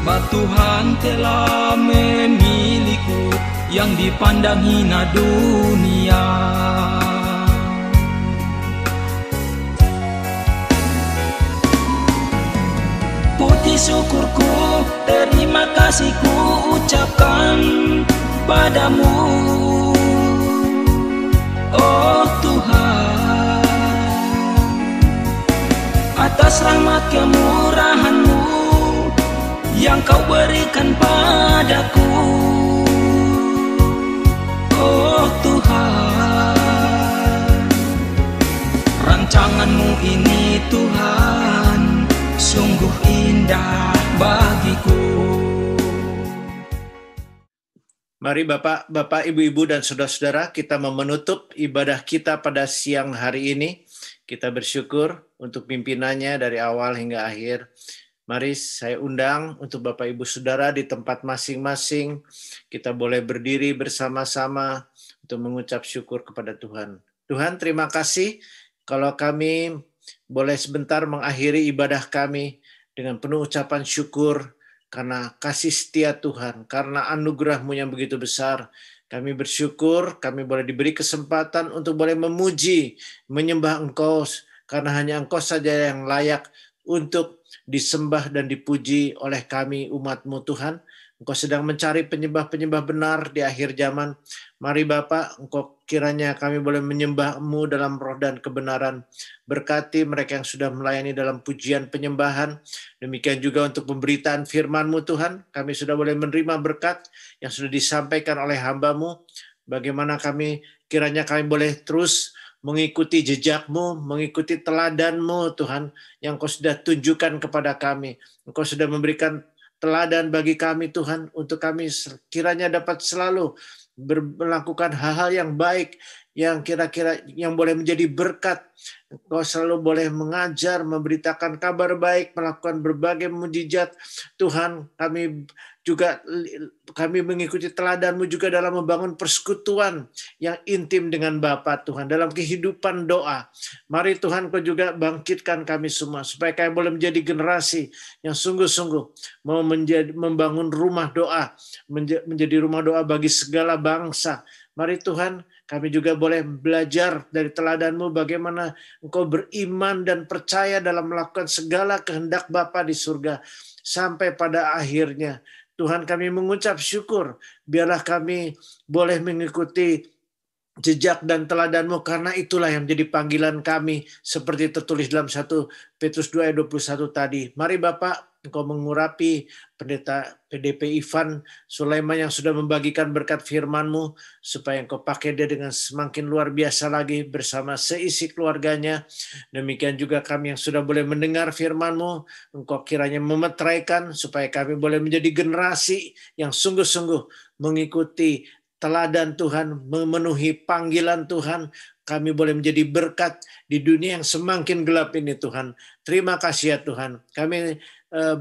sebab Tuhan telah memilihku yang dipandang hina dunia. Puji syukurku, terima kasihku ucapkan padamu, oh Tuhan, atas rahmat kemurahan-Mu yang Kau berikan padaku, oh Tuhan. Rancangan-Mu ini Tuhan sungguh indah bagiku. Mari Bapak, Ibu-ibu, dan saudara-saudara, kita menutup ibadah kita pada siang hari ini. Kita bersyukur untuk pimpinannya dari awal hingga akhir. Mari saya undang untuk Bapak, Ibu, Saudara di tempat masing-masing. Kita boleh berdiri bersama-sama untuk mengucap syukur kepada Tuhan. Tuhan, terima kasih kalau kami boleh sebentar mengakhiri ibadah kami dengan penuh ucapan syukur karena kasih setia Tuhan, karena anugerah-Mu yang begitu besar. Kami bersyukur, kami boleh diberi kesempatan untuk boleh memuji, menyembah Engkau, karena hanya Engkau saja yang layak untuk disembah dan dipuji oleh kami umat-Mu Tuhan. Engkau sedang mencari penyembah-penyembah benar di akhir zaman. Mari Bapak, Engkau kiranya kami boleh menyembah-Mu dalam roh dan kebenaran. Berkati mereka yang sudah melayani dalam pujian penyembahan. Demikian juga untuk pemberitaan firman-Mu Tuhan. Kami sudah boleh menerima berkat yang sudah disampaikan oleh hamba-Mu. Bagaimana kiranya kami boleh terus mengikuti jejak-Mu, mengikuti teladan-Mu Tuhan, yang Kau sudah tunjukkan kepada kami. Engkau sudah memberikan teladan bagi kami Tuhan, untuk kami kiranya dapat selalu melakukan hal-hal yang baik, yang kira-kira yang boleh menjadi berkat. Engkau selalu boleh mengajar, memberitakan kabar baik, melakukan berbagai mujizat. Tuhan, kami mengikuti teladan-Mu juga dalam membangun persekutuan yang intim dengan Bapa Tuhan, dalam kehidupan doa. Mari Tuhan, Kau juga bangkitkan kami semua, supaya kami boleh menjadi generasi yang sungguh-sungguh mau membangun rumah doa, menjadi rumah doa bagi segala bangsa. Mari Tuhan, kami juga boleh belajar dari teladan-Mu bagaimana Engkau beriman dan percaya dalam melakukan segala kehendak Bapa di surga. Sampai pada akhirnya, Tuhan, kami mengucap syukur, biarlah kami boleh mengikuti jejak dan teladan-Mu, karena itulah yang menjadi panggilan kami, seperti tertulis dalam 1 Petrus 2 ayat 21 tadi. Mari Bapak, Engkau mengurapi Pendeta PDP Ivan Sulaiman yang sudah membagikan berkat firman-Mu, supaya Engkau pakai dia dengan semakin luar biasa lagi bersama seisi keluarganya. Demikian juga kami yang sudah boleh mendengar firman-Mu, Engkau kiranya memeteraikan supaya kami boleh menjadi generasi yang sungguh-sungguh mengikuti teladan Tuhan, memenuhi panggilan Tuhan. Kami boleh menjadi berkat di dunia yang semakin gelap ini Tuhan. Terima kasih ya Tuhan. Kami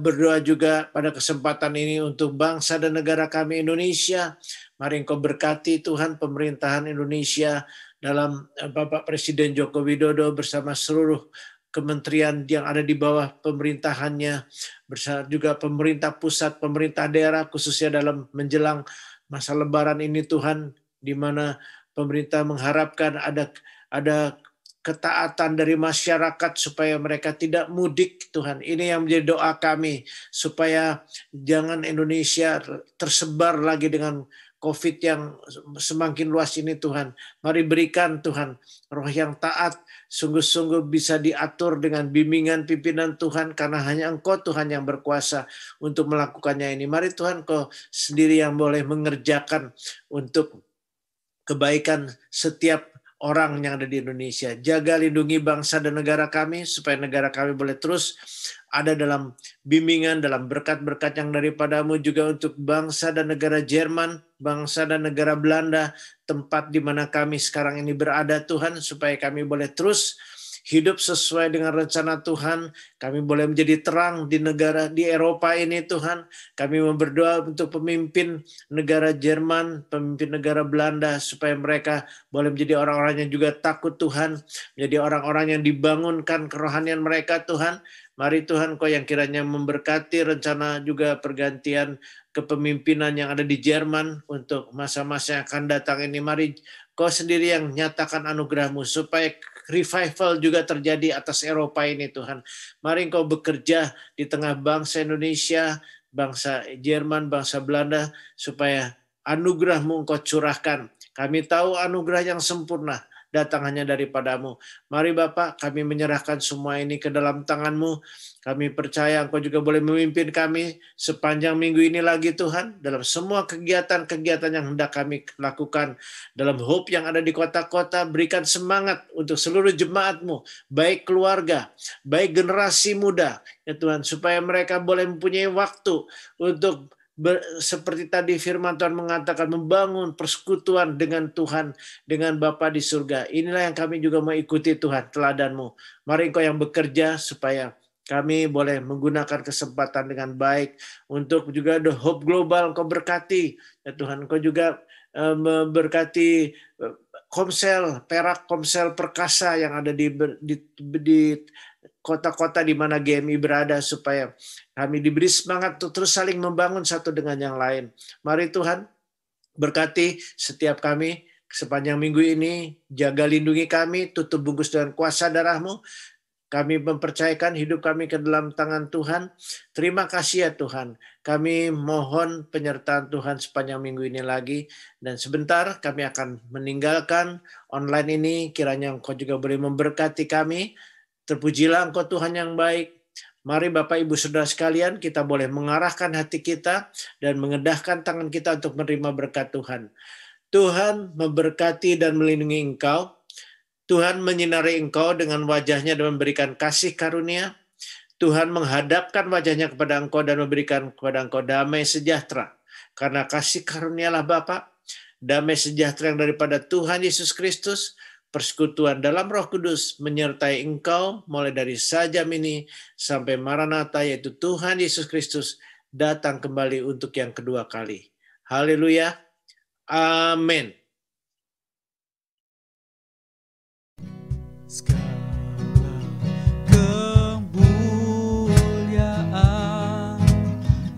berdoa juga pada kesempatan ini untuk bangsa dan negara kami Indonesia. Mari Engkau berkati Tuhan pemerintahan Indonesia dalam Bapak Presiden Joko Widodo bersama seluruh kementerian yang ada di bawah pemerintahannya, bersama juga pemerintah pusat, pemerintah daerah, khususnya dalam menjelang masa Lebaran ini Tuhan, di mana pemerintah mengharapkan ada ketaatan dari masyarakat supaya mereka tidak mudik Tuhan. Ini yang menjadi doa kami, supaya jangan Indonesia tersebar lagi dengan COVID yang semakin luas ini Tuhan. Mari berikan Tuhan roh yang taat, sungguh-sungguh bisa diatur dengan bimbingan pimpinan Tuhan, karena hanya Engkau Tuhan yang berkuasa untuk melakukannya ini. Mari Tuhan, Kau sendiri yang boleh mengerjakan untuk kebaikan setiap orang yang ada di Indonesia. Jaga lindungi bangsa dan negara kami, supaya negara kami boleh terus ada dalam bimbingan, dalam berkat-berkat yang daripada-Mu, juga untuk bangsa dan negara Jerman, bangsa dan negara Belanda, tempat di mana kami sekarang ini berada Tuhan, supaya kami boleh terus hidup sesuai dengan rencana Tuhan. Kami boleh menjadi terang di negara di Eropa ini Tuhan. Kami berdoa untuk pemimpin negara Jerman, pemimpin negara Belanda, supaya mereka boleh menjadi orang-orang yang juga takut Tuhan, menjadi orang-orang yang dibangunkan kerohanian mereka Tuhan. Mari Tuhan, Kau yang kiranya memberkati rencana juga pergantian kepemimpinan yang ada di Jerman untuk masa-masa yang akan datang ini. Mari Kau sendiri yang nyatakan anugerah-Mu supaya revival juga terjadi atas Eropa ini Tuhan. Mari Engkau bekerja di tengah bangsa Indonesia, bangsa Jerman, bangsa Belanda, supaya anugerah-Mu Engkau curahkan. Kami tahu anugerah yang sempurna datang hanya daripada-Mu. Mari Bapak, kami menyerahkan semua ini ke dalam tangan-Mu. Kami percaya Engkau juga boleh memimpin kami sepanjang minggu ini lagi Tuhan, dalam semua kegiatan-kegiatan yang hendak kami lakukan, dalam Hope yang ada di kota-kota. Berikan semangat untuk seluruh jemaat-Mu, baik keluarga, baik generasi muda, ya Tuhan, supaya mereka boleh mempunyai waktu untuk seperti tadi firman Tuhan mengatakan, membangun persekutuan dengan Tuhan, dengan Bapa di surga. Inilah yang kami juga mau ikuti Tuhan, teladan-Mu. Mari Engkau yang bekerja supaya kami boleh menggunakan kesempatan dengan baik untuk juga The Hope Global. Engkau berkati, ya Tuhan. Engkau juga memberkati Komsel Perak, Komsel Perkasa yang ada di kota-kota di mana GMI berada, supaya kami diberi semangat untuk terus saling membangun satu dengan yang lain. Mari Tuhan, berkati setiap kami sepanjang minggu ini, jaga lindungi kami, tutup bungkus dengan kuasa darah-Mu. Kami mempercayakan hidup kami ke dalam tangan Tuhan. Terima kasih ya Tuhan. Kami mohon penyertaan Tuhan sepanjang minggu ini lagi. Dan sebentar kami akan meninggalkan online ini. Kiranya Engkau juga boleh memberkati kami. Terpujilah Engkau Tuhan yang baik. Mari Bapak Ibu Saudara sekalian, kita boleh mengarahkan hati kita dan mengedahkan tangan kita untuk menerima berkat Tuhan. Tuhan memberkati dan melindungi engkau. Tuhan menyinari engkau dengan wajah-Nya dan memberikan kasih karunia. Tuhan menghadapkan wajah-Nya kepada engkau dan memberikan kepada engkau damai sejahtera. Karena kasih karunialah Bapa, damai sejahtera yang daripada Tuhan Yesus Kristus, persekutuan dalam Roh Kudus menyertai engkau mulai dari sajam ini sampai Maranatha, yaitu Tuhan Yesus Kristus datang kembali untuk yang kedua kali. Haleluya. Amin. Segala kemuliaan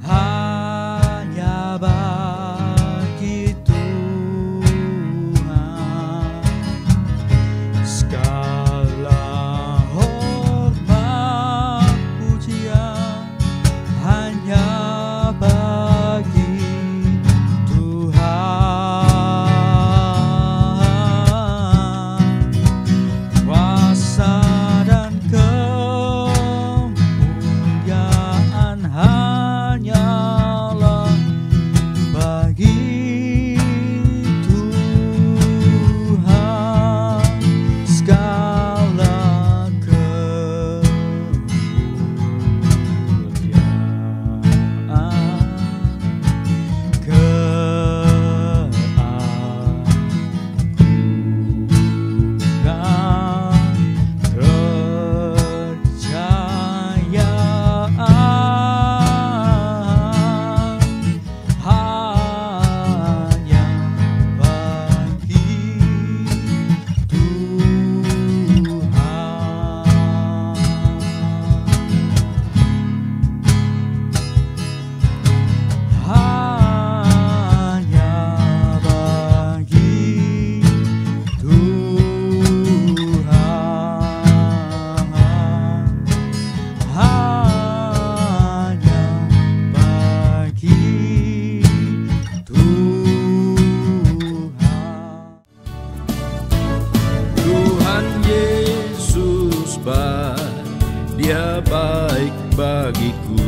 hanya bagi Tuhan. Segala hormat pujian hanya bagi Tuhan. Dia baik bagiku.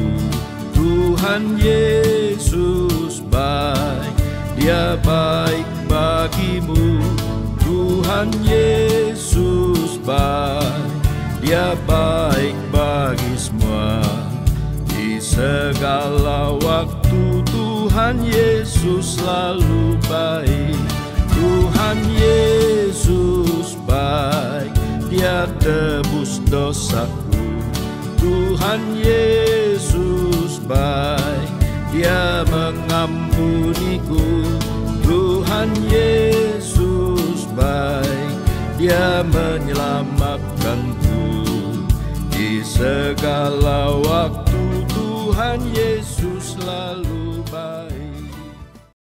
Tuhan Yesus baik, Dia baik bagimu. Tuhan Yesus baik, Dia baik bagi semua. Di segala waktu Tuhan Yesus selalu baik. Tuhan Yesus baik, Dia tebus dosaku. Tuhan Yesus baik, Dia mengampuniku. Tuhan Yesus baik, Dia menyelamatkanku. Di segala waktu Tuhan Yesus selalu